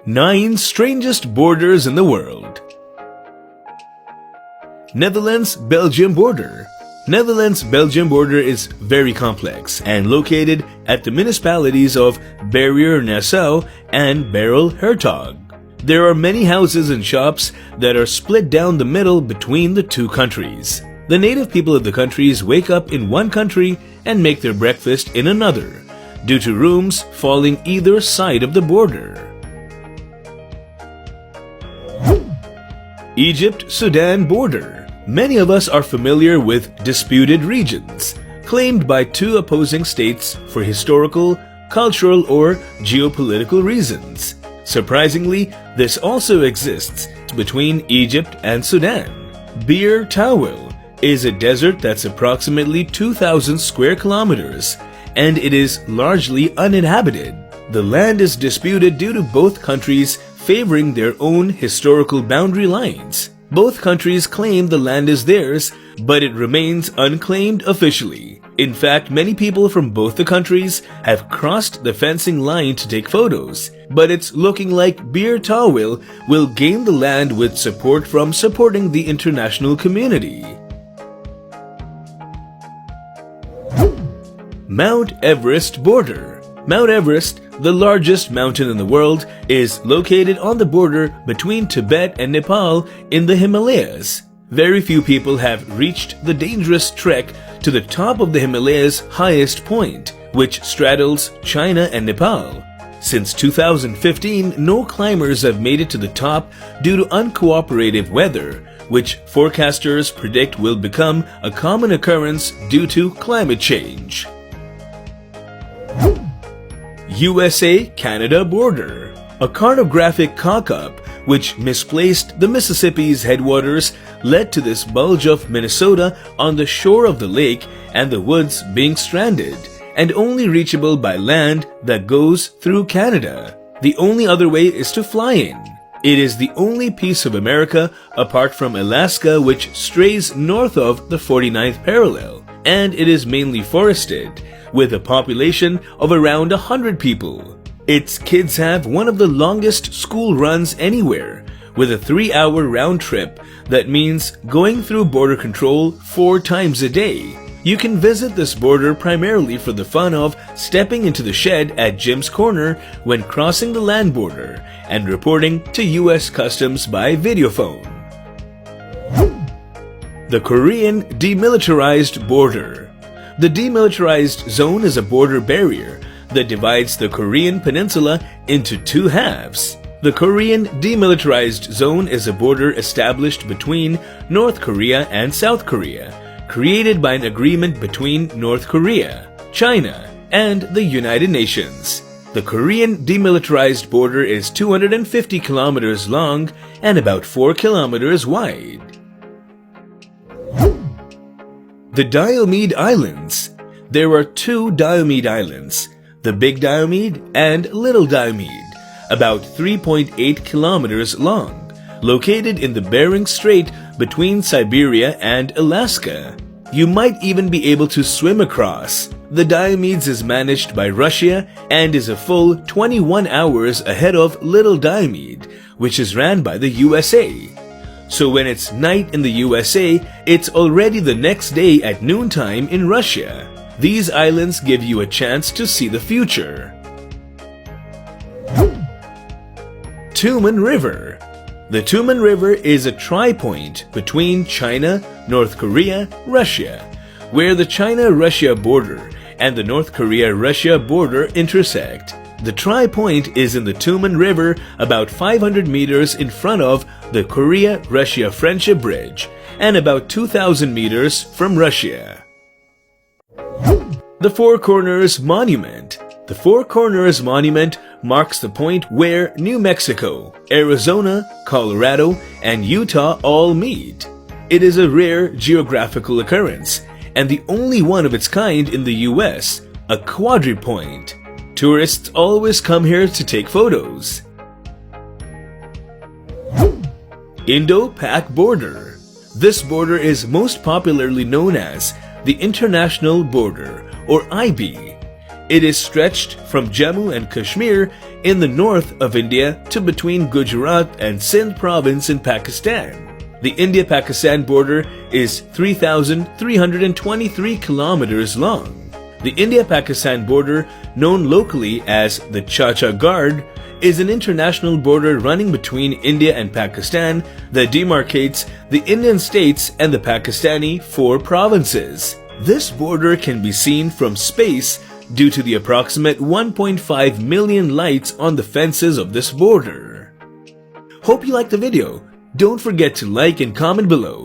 9 Strangest Borders in the World. Netherlands-Belgium border. Netherlands-Belgium border is very complex and located at the municipalities of Barrier-Nassau and Barrel-Hertog. There are many houses and shops that are split down the middle between the two countries. The native people of the countries wake up in one country and make their breakfast in another, due to rooms falling either side of the border. Egypt-Sudan border. Many of us are familiar with disputed regions, claimed by two opposing states for historical, cultural, or geopolitical reasons. Surprisingly, this also exists between Egypt and Sudan. Bir Tawil is a desert that's approximately 2,000 square kilometers, and it is largely uninhabited. The land is disputed due to both countries favoring their own historical boundary lines. Both countries claim the land is theirs, but it remains unclaimed officially. In fact, many people from both the countries have crossed the fencing line to take photos, but it's looking like Bir Tawil will gain the land with support from supporting the international community. Mount Everest border. Mount Everest, the largest mountain in the world, is located on the border between Tibet and Nepal in the Himalayas. Very few people have reached the dangerous trek to the top of the Himalayas' highest point, which straddles China and Nepal. Since 2015, no climbers have made it to the top due to uncooperative weather, which forecasters predict will become a common occurrence due to climate change. USA-Canada border. A cartographic cock-up which misplaced the Mississippi's headwaters led to this bulge of Minnesota on the shore of the lake and the woods being stranded and only reachable by land that goes through Canada. The only other way is to fly in. It is the only piece of America apart from Alaska which strays north of the 49th parallel, and it is mainly forested, with a population of around 100 people. Its kids have one of the longest school runs anywhere, with a 3-hour round trip that means going through border control 4 times a day. You can visit this border primarily for the fun of stepping into the shed at Jim's Corner when crossing the land border and reporting to US Customs by videophone. The Korean Demilitarized Border. The demilitarized zone is a border barrier that divides the Korean peninsula into 2 halves. The Korean Demilitarized Zone is a border established between North Korea and South Korea, created by an agreement between North Korea, China, and the United Nations. The Korean Demilitarized Border is 250 kilometers long and about 4 kilometers wide. The Diomede Islands. There are 2 Diomede Islands, the Big Diomede and Little Diomede, about 3.8 kilometers long, located in the Bering Strait between Siberia and Alaska. You might even be able to swim across. The Diomedes is managed by Russia and is a full 21 hours ahead of Little Diomede, which is ran by the USA. So when it's night in the USA, it's already the next day at noontime in Russia. These islands give you a chance to see the future. Tumen River. The Tumen River is a tri-point between China, North Korea, Russia, where the China-Russia border and the North Korea-Russia border intersect. The tri-point is in the Tumen River about 500 meters in front of the Korea-Russia Friendship Bridge and about 2,000 meters from Russia. The Four Corners Monument. The Four Corners Monument marks the point where New Mexico, Arizona, Colorado, and Utah all meet. It is a rare geographical occurrence and the only one of its kind in the US, a quadrupoint. Tourists always come here to take photos. Indo-Pak border. This border is most popularly known as the International Border, or IB. It is stretched from Jammu and Kashmir in the north of India to between Gujarat and Sindh province in Pakistan. The India-Pakistan border is 3,323 kilometers long. The India-Pakistan border, known locally as the Chacha Guard, is an international border running between India and Pakistan that demarcates the Indian states and the Pakistani 4 provinces. This border can be seen from space due to the approximate 1.5 million lights on the fences of this border. Hope you liked the video. Don't forget to like and comment below.